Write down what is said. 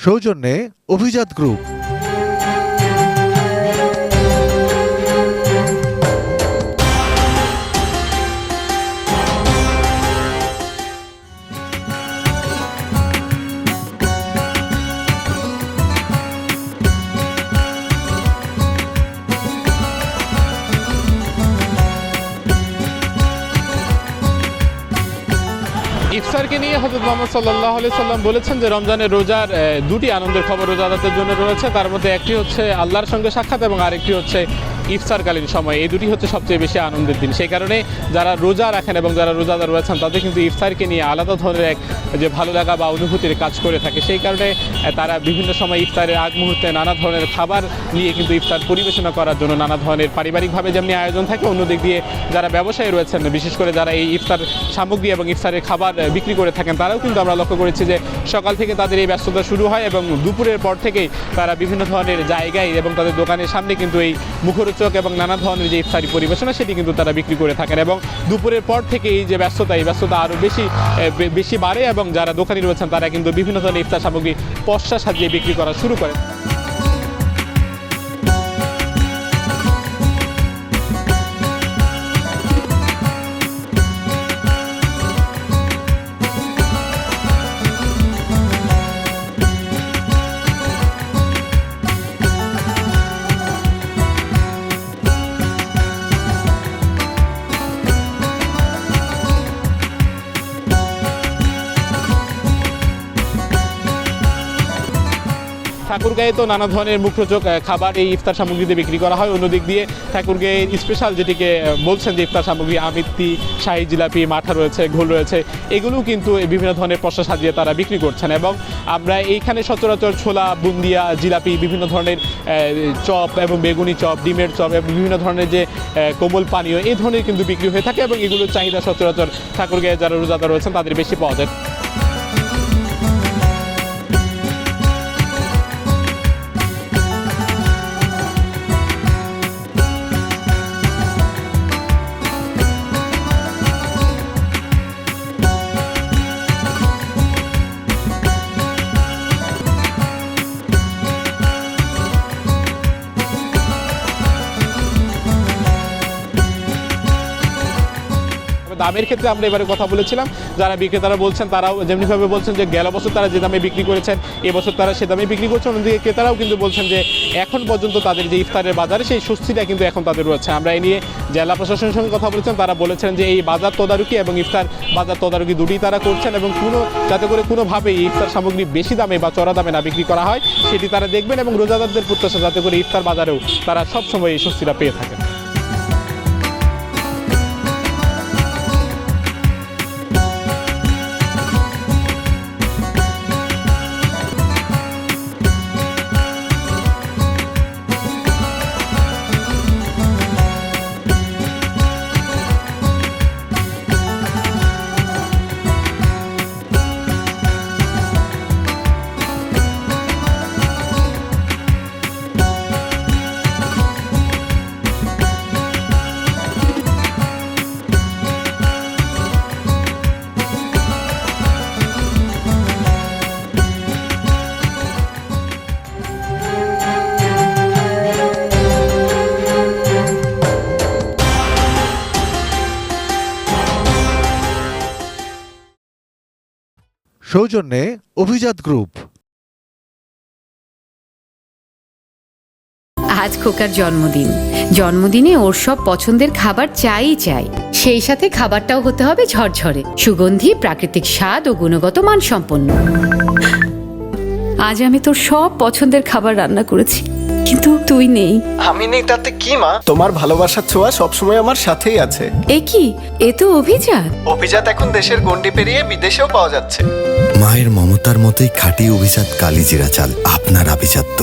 সৌজন্যে অভিজাত গ্রুপ। ইফতারকে নিয়ে হযরত মুহাম্মদ সাল্লাল্লাহু আলাইহি সাল্লাম বলেছেন যে রমজানের রোজার দুটি আনন্দের খবর রোজাদারদের জন্য রয়েছে। তার মধ্যে একটি হচ্ছে আল্লাহর সঙ্গে সাক্ষাৎ এবং আরেকটি হচ্ছে ইফতারকালীন সময়। এই দুটি হচ্ছে সবচেয়ে বেশি আনন্দের দিন। সেই কারণে যারা রোজা রাখেন এবং যারা রোজাদার রয়েছেন তাদের কিন্তু ইফতারকে নিয়ে আলাদা ধরনের এক যে ভালো লাগা বা অনুভূতির কাজ করে থাকে। সেই কারণে তারা বিভিন্ন সময় ইফতারের আগ মুহূর্তে নানা ধরনের খাবার নিয়ে কিন্তু ইফতার পরিবেশনা করার জন্য নানা ধরনের পারিবারিকভাবে যেমনি আয়োজন থাকে, অন্যদিক দিয়ে যারা ব্যবসায়ী রয়েছেন, বিশেষ করে যারা এই ইফতার সামগ্রী এবং ইফতারের খাবার বিক্রি করে থাকেন, তারাও কিন্তু আমরা লক্ষ্য করেছি যে সকাল থেকে তাদের এই ব্যস্ততা শুরু হয় এবং দুপুরের পর থেকেই তারা বিভিন্ন ধরনের জায়গায় এবং তাদের দোকানের সামনে কিন্তু এই মুখরোচক এবং নানা ধরনের যে ইফতারি পরিবেশনা সেটি কিন্তু তারা বিক্রি করে থাকেন। এবং দুপুরের পর থেকে এই যে ব্যস্ততা, এই ব্যস্ততা আরও বেশি বাড়ে এবং যারা দোকানি রয়েছেন তারা কিন্তু বিভিন্ন ধরনের ইফতার সামগ্রী পসরা সাজিয়ে বিক্রি করা শুরু করেন। ঠাকুরগাঁয়ে তো নানা ধরনের মুখরোচক খাবার এই ইফতার সামগ্রীতে বিক্রি করা হয়। অন্যদিক দিয়ে ঠাকুরগাঁয়ের স্পেশাল যেটিকে বলছেন যে ইফতার সামগ্রী আমিত্তি, শাহী জিলাপি, মাঠা রয়েছে, ঘোল রয়েছে, এগুলোও কিন্তু বিভিন্ন ধরনের পসরা সাজিয়ে তারা বিক্রি করছেন। এবং আমরা এইখানে সচরাচর ছোলা, বুন্দিয়া, জিলাপি, বিভিন্ন ধরনের চপ এবং বেগুনি চপ, ডিমের চপ এবং বিভিন্ন ধরনের যে কোমল পানীয়, এই ধরনের কিন্তু বিক্রি হয়ে থাকে এবং এগুলোর চাহিদা সচরাচর ঠাকুরগাঁয়ে যারা রোজাদার রয়েছেন তাদের বেশি পাওয়া যায়। দামের ক্ষেত্রে আমরা এবারে কথা বলেছিলাম, যারা বিক্রেতারা বলছেন তারাও যেমনিভাবে বলছেন যে গেল বছর তারা যে দামে বিক্রি করেছেন এবছর তারা সে দামে বিক্রি করছেন। অন্যদিকে ক্রেতারাও কিন্তু বলছেন যে এখন পর্যন্ত তাদের যে ইফতারের বাজারে সেই স্বস্তিটা কিন্তু এখন তাদের রয়েছে। আমরা এই নিয়ে জেলা প্রশাসনের সঙ্গে কথা বলেছেন, তারা বলেছেন যে এই বাজার তদারকি এবং ইফতার বাজার তদারকি দুটোই তারা করছেন এবং যাতে করে কোনোভাবেই ইফতার সামগ্রী বেশি দামে বা চড়া দামে না বিক্রি করা হয় সেটি তারা দেখবেন এবং রোজাদারদের প্রত্যাশা যাতে করে ইফতার বাজারেও তারা সবসময় এই স্বস্তিটা পেয়ে থাকেন। সৌজন্যে অভিজাত গ্রুপ। আজ খোকার জন্মদিন। জন্মদিনে ওর সব পছন্দের খাবার চাই। সেই সাথে খাবারটাও হতে হবে ঝরঝরে, সুগন্ধি, প্রাকৃতিক স্বাদ ও গুণগত মানসম্পন্ন। আজ আমি তোর সব পছন্দের খাবার রান্না করেছি, কিন্তু তুই নেই। আমি নেই তাতে কি মা, তোমার ভালোবাসার ছোঁয়া সবসময় আমার সাথেই আছে। এ কি, এ তো অভিজাত। অভিজাত এখন দেশের গণ্ডি পেরিয়ে বিদেশেও পাওয়া যাচ্ছে। মায়ের মমতার মতোই খাঁটি অভিজাত কালিজিরা চাল আপনার আভিজাত্য।